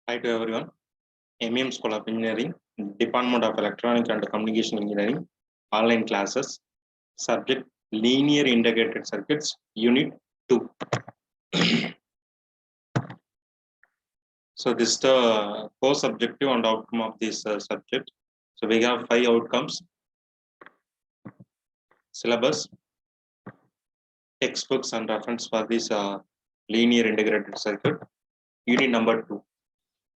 Hi to everyone. MEM School of Engineering, Department of Electronic and Communication Engineering, online classes, subject Linear Integrated Circuits, Unit 2. So this is the course objective and outcome of this subject. So we have 5 outcomes: syllabus, textbooks and reference for this linear integrated circuit. Unit number 2,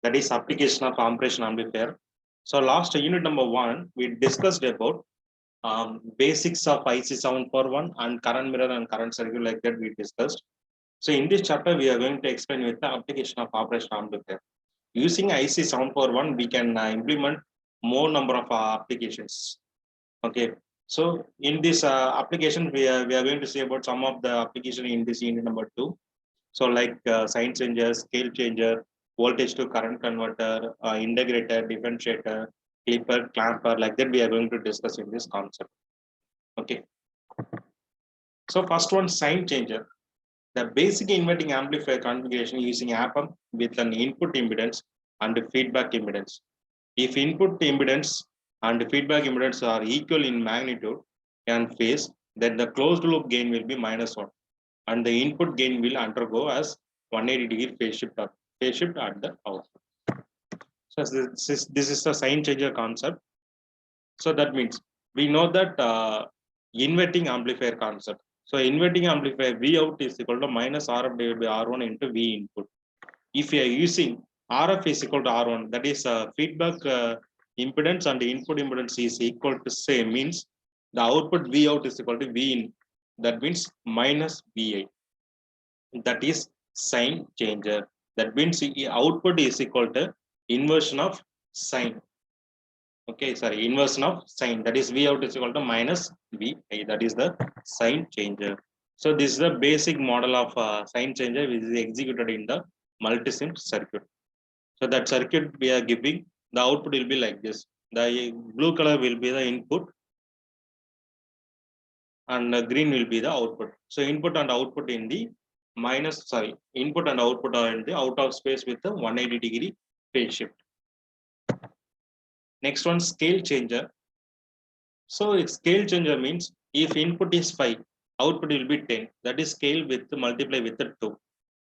that is application of operation amplifier. So last unit number 1, we discussed about basics of IC741 and current mirror and current circuit, like that we discussed. So in this chapter, we are going to explain with the application of operation amplifier. Using IC741, we can implement more number of applications. Okay. So in this application, we are going to see about some of the application in this unit number 2. So like sign changer, scale changer, voltage to current converter, integrator, differentiator, clipper, clamper, like that we are going to discuss in this concept. Okay. So first one, sign changer. The basic inverting amplifier configuration using op-amp with an input impedance and feedback impedance. If input impedance and feedback impedance are equal in magnitude and phase, then the closed loop gain will be -1, and the input gain will undergo as 180-degree phase shift at the output. So this is the sign changer concept. So that means we know that inverting amplifier concept. So inverting amplifier V out is equal to minus RF divided by R1 into V input. If you are using RF is equal to R1, that is feedback impedance and input impedance is equal to same, means the output V out is equal to V in. That means minus VI. That is sign changer. That means the output is equal to inversion of sign. Okay, sorry, inversion of sign, that is V out is equal to minus VI, that is the sign changer. So this is the basic model of sign changer, which is executed in the multisim circuit. So that circuit we are giving, the output will be like this. The blue color will be the input and the green will be the output. So input and output in the input and output are in the out of space with the 180-degree phase shift. Next one, scale changer. So if scale changer means if input is 5, output will be 10. That is scale with multiply with the 2.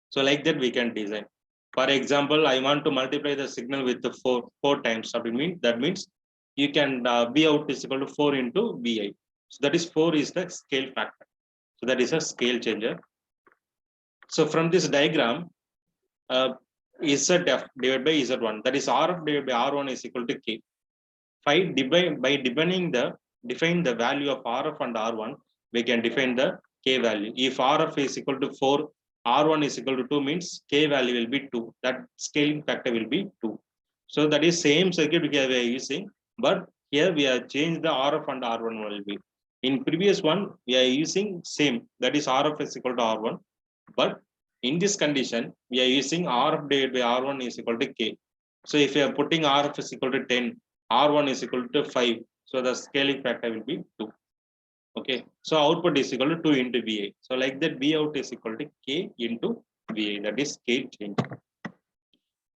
So like that we can design. For example, I want to multiply the signal with the 4 times. That means you can V out is equal to 4 into VI. So that is 4 is the scale factor. So that is a scale changer. So from this diagram, ZF divided by Z1, that is RF divided by R1 is equal to K. By define the value of RF and R1, we can define the K value. If RF is equal to 4, R1 is equal to 2, means K value will be 2. That scaling factor will be 2. So that is same circuit we are using, but here we have changed the RF and R1 will be. In previous one, we are using same, that is RF is equal to R1, but in this condition, we are using RF divided by R1 is equal to K. So if you are putting RF is equal to 10, R1 is equal to 5. So the scaling factor will be 2. Okay. So output is equal to 2 into VA. So like that, V out is equal to K into VA. That is scale change.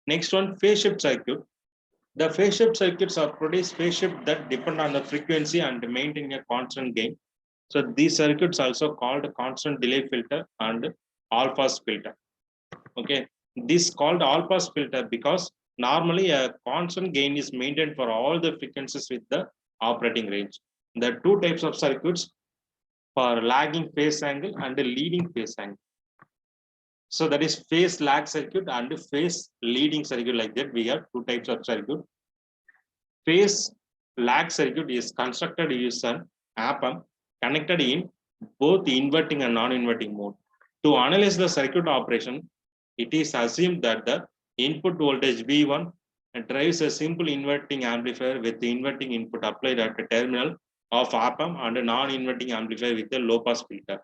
Next one, phase shift circuit. The phase shift circuits are produced phase shift that depend on the frequency and maintain a constant gain. So these circuits also called constant delay filter and all pass filter. Okay. This called all pass filter because normally a constant gain is maintained for all the frequencies with the operating range. There are 2 types of circuits for lagging phase angle and the leading phase angle. So that is phase lag circuit and phase leading circuit, like that. We have 2 types of circuit. Phase lag circuit is constructed using op-amp connected in both inverting and non-inverting mode. To analyze the circuit operation, it is assumed that the input voltage V1 drives a simple inverting amplifier with the inverting input applied at the terminal of op-amp and a non-inverting amplifier with a low-pass filter.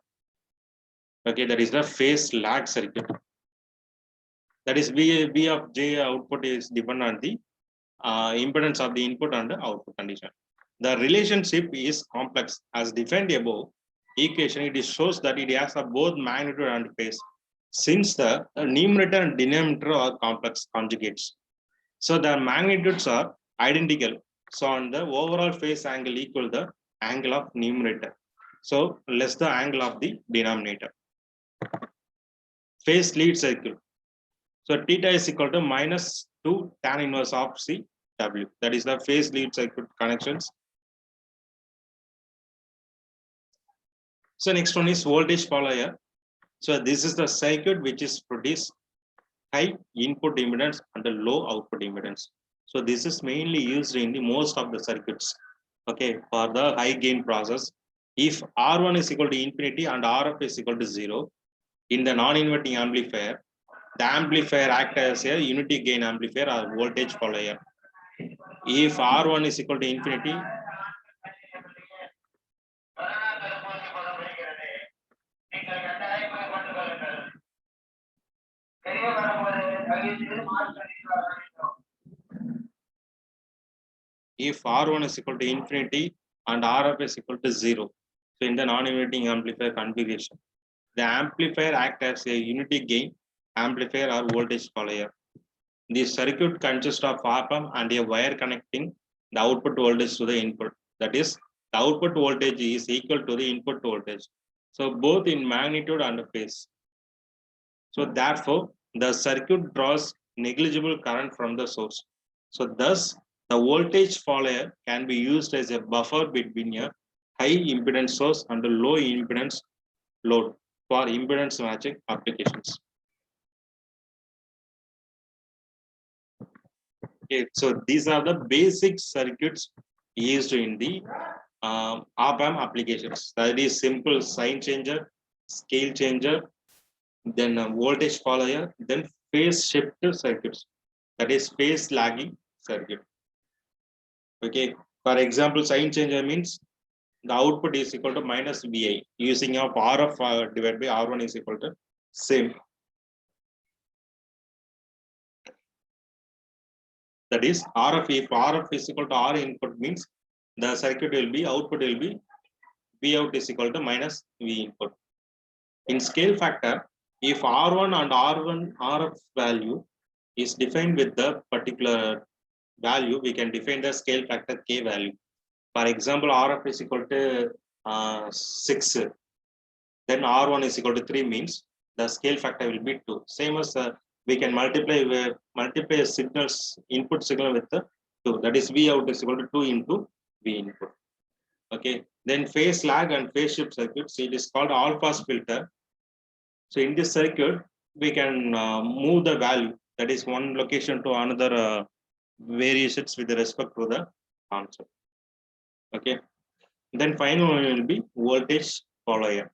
Okay, that is the phase lag circuit. That is V of J output is dependent on the impedance of the input and the output condition. The relationship is complex as defined above equation. It shows that it has both magnitude and phase. Since the numerator and denominator are complex conjugates, So the magnitudes are identical. So on the overall phase angle equal the angle of numerator. So less the angle of the denominator. Phase lead circle. So theta is equal to minus 2 tan inverse of C W. That is the phase lead circuit connections. So next one is voltage follower. So this is the circuit which is produce high input impedance and the low output impedance. So this is mainly used in the most of the circuits. Okay, for the high gain process. If R1 is equal to infinity and RF is equal to 0, in the non-inverting amplifier, the amplifier acts as a unity gain amplifier or voltage follower. If R1 is equal to infinity, if R1 is equal to infinity and RF is equal to 0, so in the non-inverting amplifier configuration, the amplifier acts as a unity gain amplifier or voltage follower. The circuit consists of op-amp and a wire connecting the output voltage to the input. That is, the output voltage is equal to the input voltage. So both in magnitude and phase. So therefore, the circuit draws negligible current from the source. So thus, the voltage follower can be used as a buffer between a high impedance source and a low impedance load for impedance matching applications. Okay, so these are the basic circuits used in the op-amp applications. That is simple sign changer, scale changer, then voltage follower, then phase shifter circuits. That is phase lagging circuit. Okay, for example, sign changer means the output is equal to minus Vi using of RF divided by R1 is equal to same. That is RF, if RF is equal to R input means the circuit will be output will be V out is equal to minus V input. In scale factor, if R1 and R1 RF value is defined with the particular value, we can define the scale factor K value. For example, RF is equal to 6, then R1 is equal to 3 means the scale factor will be 2. Same as we can multiply signals, input signal with the 2. That is V out is equal to 2 into V input. Okay. Then phase lag and phase shift circuits, it is called all pass filter. So in this circuit, we can move the value, that is one location to another variations with respect to the answer. Okay. Then final one will be voltage follower.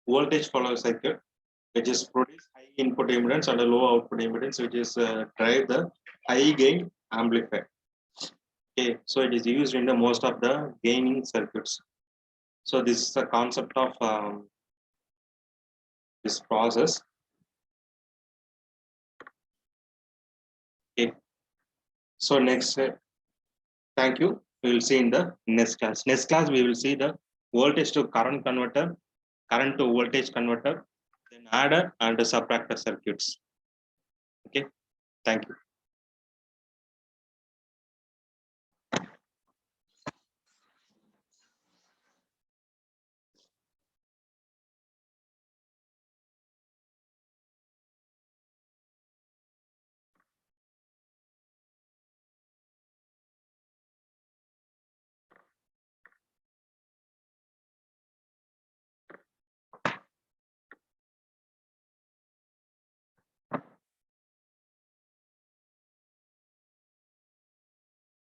Voltage follower circuit, which is produce high input impedance and a low output impedance, which is drive the high gain amplifier. Okay, so it is used in the most of the gaining circuits. So this is the concept of this process. Okay, so next, thank you. We will see in the next class. Next class, we will see the voltage to current converter, current to voltage converter, then adder and subtractor circuits. Okay, thank you.